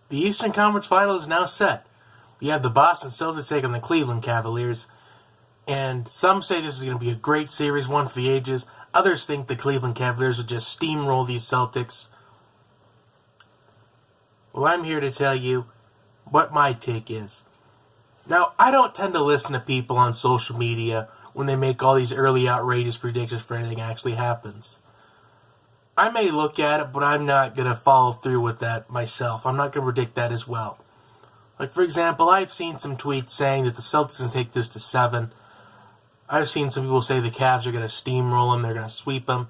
The Eastern Conference Final is now set. We have the Boston Celtics taking the Cleveland Cavaliers. And some say this is going to be a great series, one for the ages. Others think the Cleveland Cavaliers will just steamroll these Celtics. Well, I'm here to tell you what my take is. Now, I don't tend to listen to people on social media when they make all these early outrageous predictions for anything that actually happens. I may look at it, but I'm not going to follow through with that myself. I'm not going to predict that as well. Like, for example, I've seen some tweets saying that the Celtics can take this to 7. I've seen some people say the Cavs are going to steamroll them, they're going to sweep them.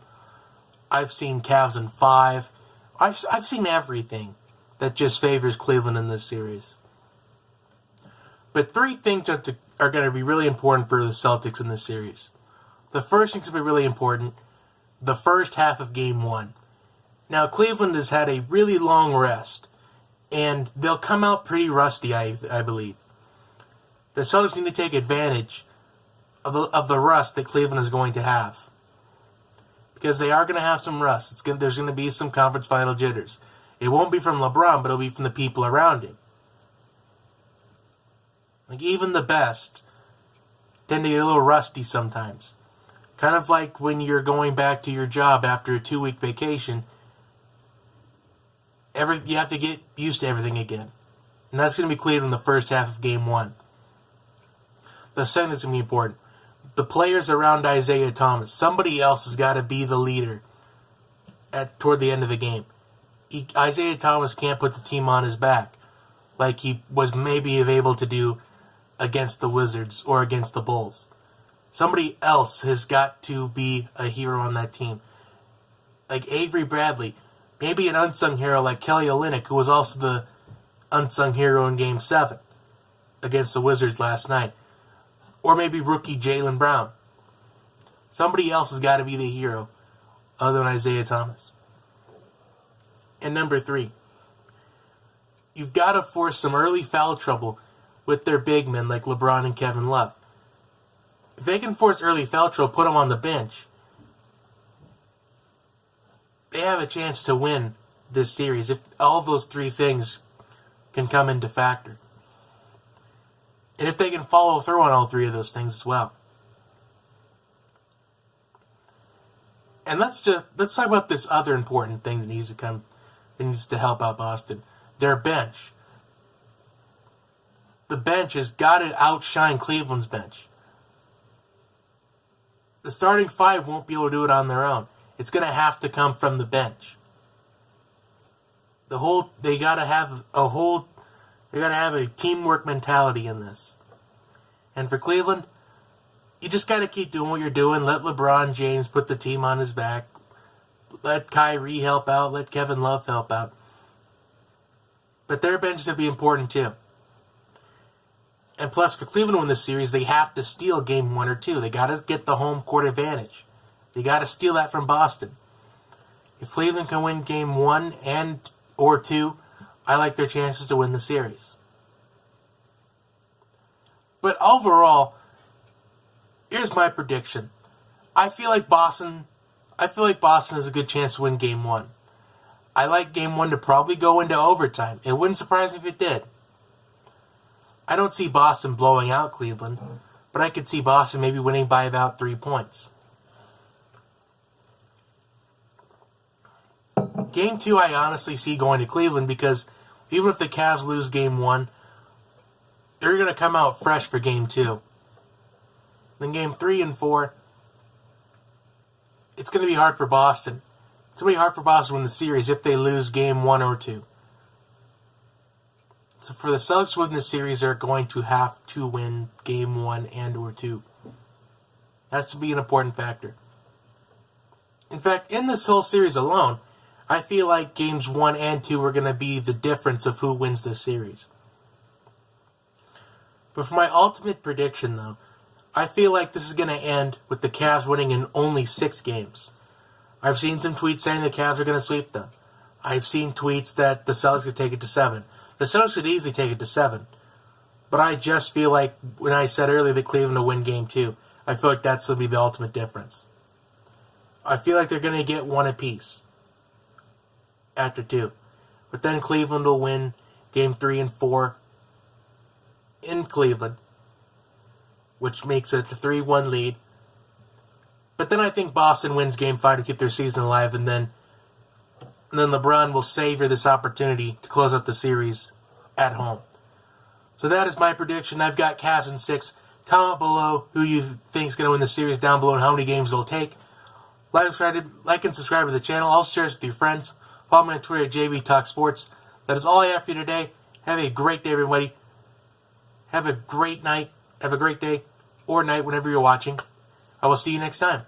I've seen Cavs in 5. I've seen everything that just favors Cleveland in this series. But 3 things are going to be really important for the Celtics in this series. The first thing's going to be really important, the first half of Game 1. Now, Cleveland has had a really long rest, and they'll come out pretty rusty, I believe. The Celtics need to take advantage of the rust that Cleveland is going to have. Because they are going to have some rust. There's going to be some conference final jitters. It won't be from LeBron, but it'll be from the people around him. Like, even the best tend to get a little rusty sometimes. Kind of like when you're going back to your job after a 2-week vacation. You have to get used to everything again. And that's going to be Cleveland in the first half of Game 1. The second is going to be important. The players around Isaiah Thomas. Somebody else has got to be the leader toward the end of the game. Isaiah Thomas can't put the team on his back like he was maybe able to do against the Wizards or against the Bulls. Somebody else has got to be a hero on that team. Like Avery Bradley. Maybe an unsung hero like Kelly Olynyk, who was also the unsung hero in Game 7 against the Wizards last night. Or maybe rookie Jaylen Brown. Somebody else has got to be the hero other than Isaiah Thomas. And number 3, you've got to force some early foul trouble with their big men like LeBron and Kevin Love. If they can force early foul trouble, put them on the bench, they have a chance to win this series if all those 3 things can come into factor. And if they can follow through on all 3 of those things as well. And let's talk about this other important thing that needs to help out Boston. Their bench. The bench has got to outshine Cleveland's bench. The starting 5 won't be able to do it on their own. It's going to have to come from the bench. They got to have a teamwork mentality in this. And for Cleveland, you just got to keep doing what you're doing. Let LeBron James put the team on his back. Let Kyrie help out. Let Kevin Love help out. But their bench is going to be important too. And plus, for Cleveland to win this series, they have to steal Game 1 or 2. They got to get the home court advantage. They got to steal that from Boston. If Cleveland can win Game 1 or 2, I like their chances to win the series. But overall, here's my prediction. I feel like Boston has a good chance to win Game 1. I like Game 1 to probably go into overtime. It wouldn't surprise me if it did. I don't see Boston blowing out Cleveland, but I could see Boston maybe winning by about 3 points. Game 2, I honestly see going to Cleveland because even if the Cavs lose Game 1, they're going to come out fresh for Game 2. Then Game 3 and 4, it's going to be hard for Boston. It's going to be hard for Boston to win the series if they lose Game 1 or 2. So for the Celtics to win the series, they're going to have to win Game 1 and or 2. That's to be an important factor. In fact, in this whole series alone, I feel like Games 1 and 2 are going to be the difference of who wins this series. But for my ultimate prediction, though, I feel like this is going to end with the Cavs winning in only 6 games. I've seen some tweets saying the Cavs are going to sweep them. I've seen tweets that the Celtics could take it to 7. The Celtics could easily take it to 7. But I just feel like when I said earlier that Cleveland will win Game 2, I feel like that's going to be the ultimate difference. I feel like they're going to get 1 apiece after 2. But then Cleveland will win Game 3 and 4 in Cleveland, which makes it a 3-1 lead. But then I think Boston wins Game 5 to keep their season alive, and then LeBron will savor this opportunity to close out the series at home. So that is my prediction. I've got Cavs in 6. Comment below who you think is going to win the series down below and how many games it'll take. Like and subscribe to the channel. Also share this with your friends. Follow me on Twitter at JB Talk Sports. That is all I have for you today. Have a great day, everybody. Have a great night. Have a great day or night whenever you're watching. I will see you next time.